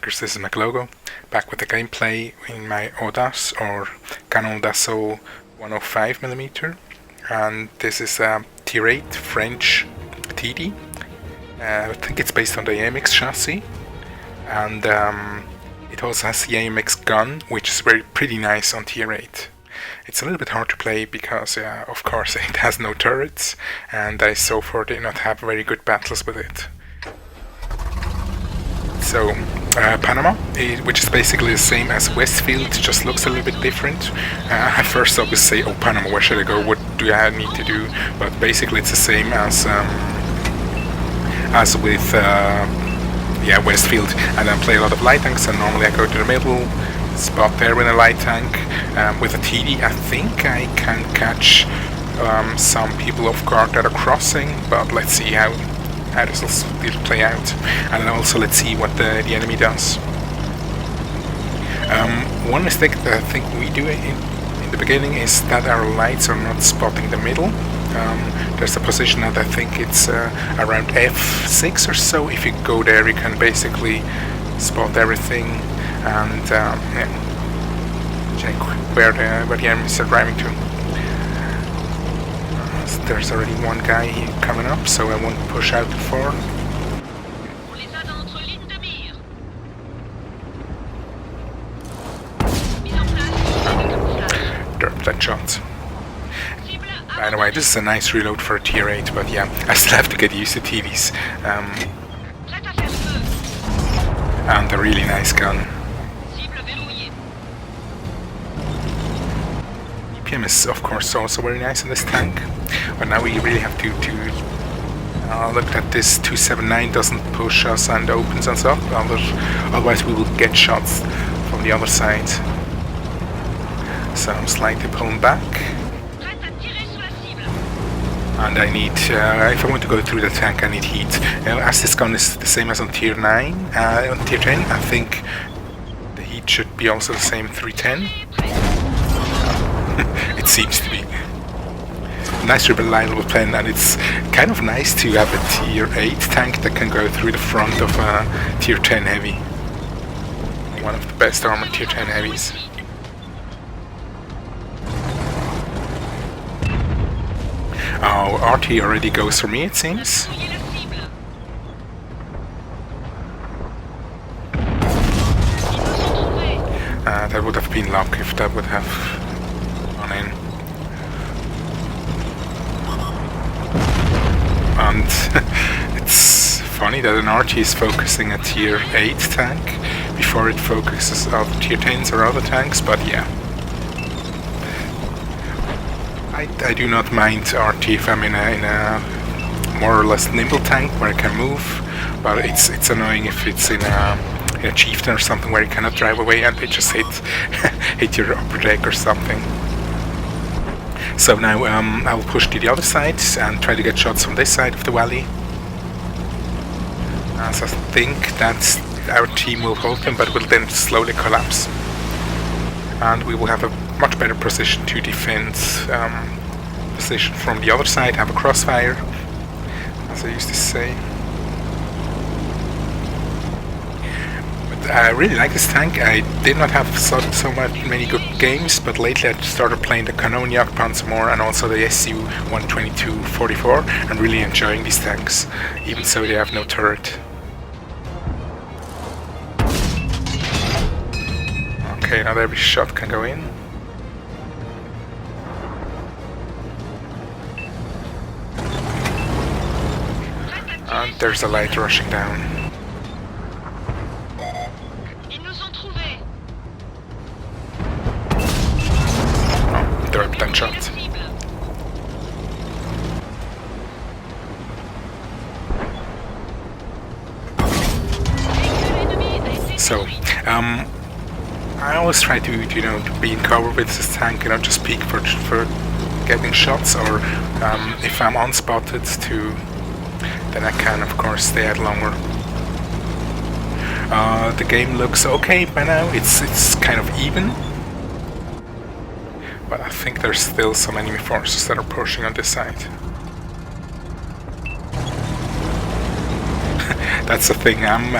Hackers, this is McLogo, back with the gameplay in my Audace or Canon d'Assaut 105mm, and this is a Tier 8 French TD. I think it's based on the AMX chassis, and it also has the AMX gun, which is pretty nice on Tier 8. It's a little bit hard to play because, of course, it has no turrets, and I so far did not have very good battles with it. So, Panama, which is basically the same as Westfield, just looks a little bit different. At first I would say, oh, Panama, where should I go, what do I need to do? But basically it's the same as with Westfield. And I play a lot of light tanks, and normally I go to the middle spot there with a light tank. With a TD I think I can catch some people off guard that are crossing, but let's see how this will still play out, and then also let's see what the enemy does. One mistake that I think we do in the beginning is that our lights are not spotting the middle. There's a position that I think it's around F6 or so. If you go there you can basically spot everything and check where the enemies are driving to. There's already one guy coming up, so I won't push out too far. Derp that shot. By the way, this is a nice reload for a Tier 8, but yeah, I still have to get used to TVs. And a really nice gun. EPM is of course also very nice in this tank, but now we really have to look that this 279 doesn't push us and opens us up, otherwise we will get shots from the other side. So I'm slightly pulling back, and I need, if I want to go through the tank, I need heat. As this gun is the same as on Tier 9, on Tier 10, I think the heat should be also the same 310. It seems to be. Nice reliable pen, and it's kind of nice to have a Tier 8 tank that can go through the front of a Tier 10 heavy. One of the best armored Tier 10 heavies. Oh, RT already goes for me, it seems. That would have been luck if that would have gone in. And it's funny that an RT is focusing a Tier 8 tank before it focuses other Tier 10s or other tanks, but yeah. I do not mind RT if I'm in a more or less nimble tank where I can move, but it's annoying if it's in a chieftain or something where you cannot drive away and they just hit your upper deck or something. So now I will push to the other side and try to get shots from this side of the valley, as I think that our team will hold them, but will then slowly collapse, and we will have a much better position to defend position from the other side, have a crossfire, as I used to say. I really like this tank. I did not have many good games, but lately I started playing the Canon Jagdpanzer more, and also the SU-122-44. I'm really enjoying these tanks, even so they have no turret. Okay, now every shot can go in. And there's a light rushing down. That shot. So, I always try to be in cover with this tank, just peek for getting shots, or if I'm unspotted, then I can of course stay out longer. The game looks okay by now. It's kind of even. But I think there's still some enemy forces that are pushing on this side. That's the thing. I'm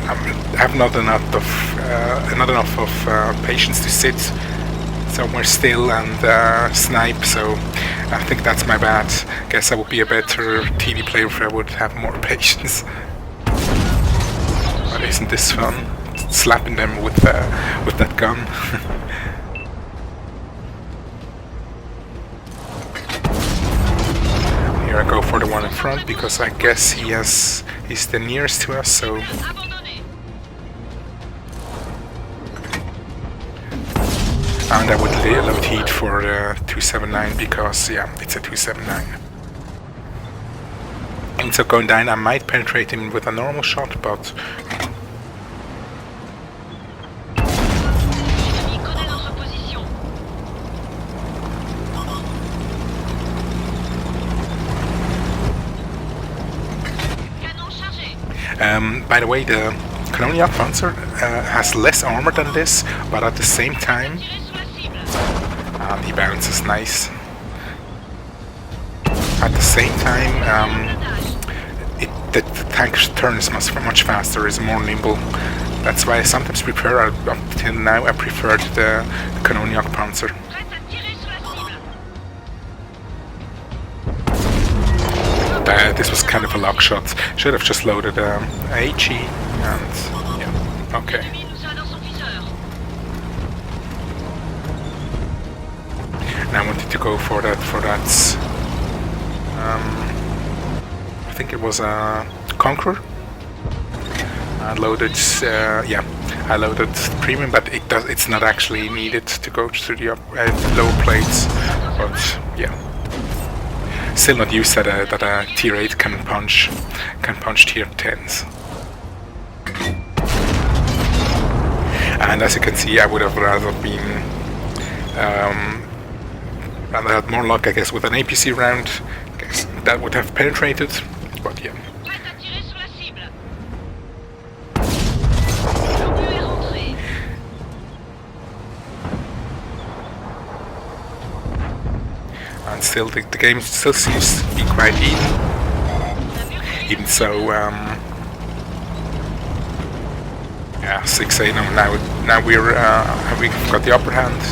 I have not enough of patience to sit somewhere still and snipe, so I think that's my bad. Guess I would be a better TV player if I would have more patience. But isn't this fun? Slapping them with that gun. Here I go for the one in front because I guess he's the nearest to us, so. And I would load heat for the 279 because, yeah, it's a 279. And so going down, I might penetrate him with a normal shot, but. By the way, the Canoniac Panzer has less armor than this, but at the same time, he bounces nice. At the same time, the tank turns much faster, is more nimble. That's why I sometimes prefer, up till now, I preferred the Canoniac Panzer. This was kind of a luck shot. Should have just loaded HE and yeah, okay. And I wanted to go for that. I think it was a Conqueror. I loaded, I loaded premium, but it's not actually needed to go through the lower plates. But yeah. Still not used that a tier 8 can punch tier 10s. And as you can see, I would have rather had more luck, I guess, with an APC round. I guess that would have penetrated, but yeah. And still, the game still seems to be quite even. Even so, yeah, 6-8. Now we've got the upper hand.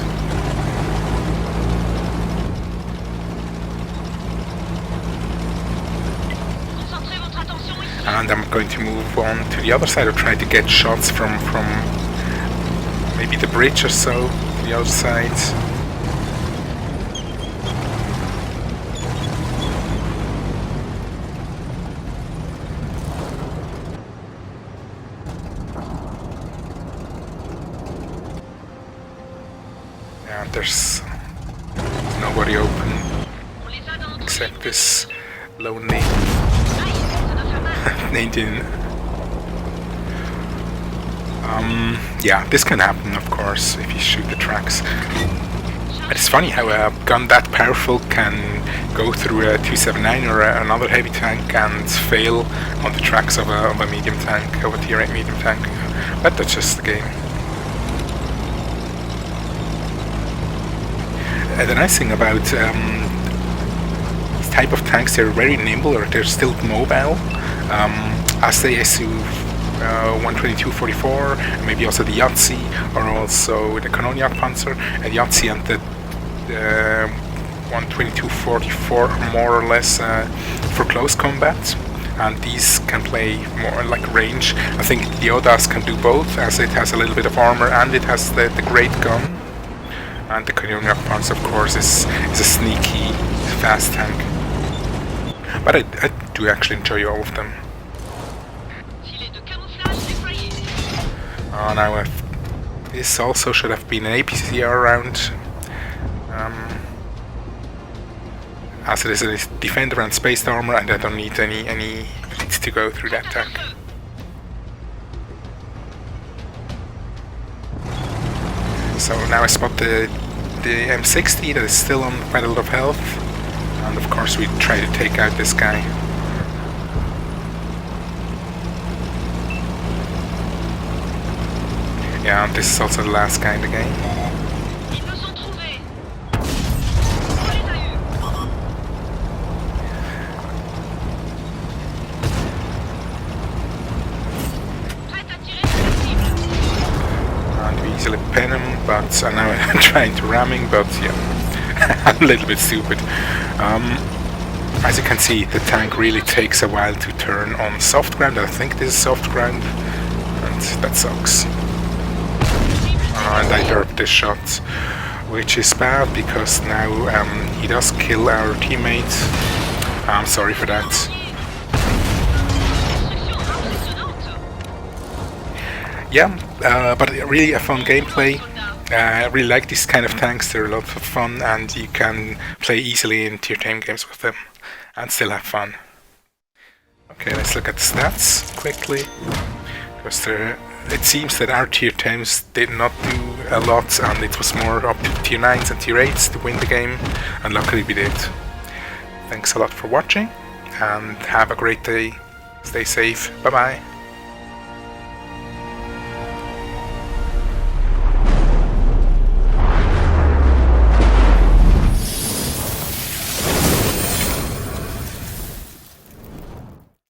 And I'm going to move on to the other side or try to get shots from maybe the bridge or so, the other side. There's nobody open except this lonely Indian. Yeah, this can happen, of course, if you shoot the tracks. But it's funny how a gun that powerful can go through a 279 or another heavy tank and fail on the tracks of a medium tank, of a tier 8 medium tank. But that's just the game. The nice thing about this type of tanks, they're very nimble, or they're still mobile, as the SU-122-44, maybe also the Yahtzee, or also the Canoniac Panzer. And the Yahtzee and the 122-44 are more or less for close combat, and these can play more like range. I think the Audace can do both, as it has a little bit of armor and it has the great gun. And the Canoniac Panzer, of course, is a sneaky, fast tank. But I do actually enjoy all of them. Oh, now this also should have been an APCR round. As it is a defender and spaced armor, and I don't need any heat to go through that tank. So now I spot the M60 that is still on quite a lot of health, and of course we try to take out this guy. Yeah, and this is also the last guy in the game. easily pin him, but now I'm trying to ramming, but yeah, I'm a little bit stupid. As you can see, the tank really takes a while to turn on soft ground. I think this is soft ground, and that sucks. And I derped this shot, which is bad because now he does kill our teammate. I'm sorry for that. Yeah, but really a fun gameplay. I really like these kind of tanks. They're a lot of fun, and you can play easily in tier 10 games with them and still have fun. Okay, let's look at the stats quickly, because it seems that our tier 10s did not do a lot, and it was more up to tier 9s and tier 8s to win the game, and luckily we did. Thanks a lot for watching, and have a great day. Stay safe. Bye bye.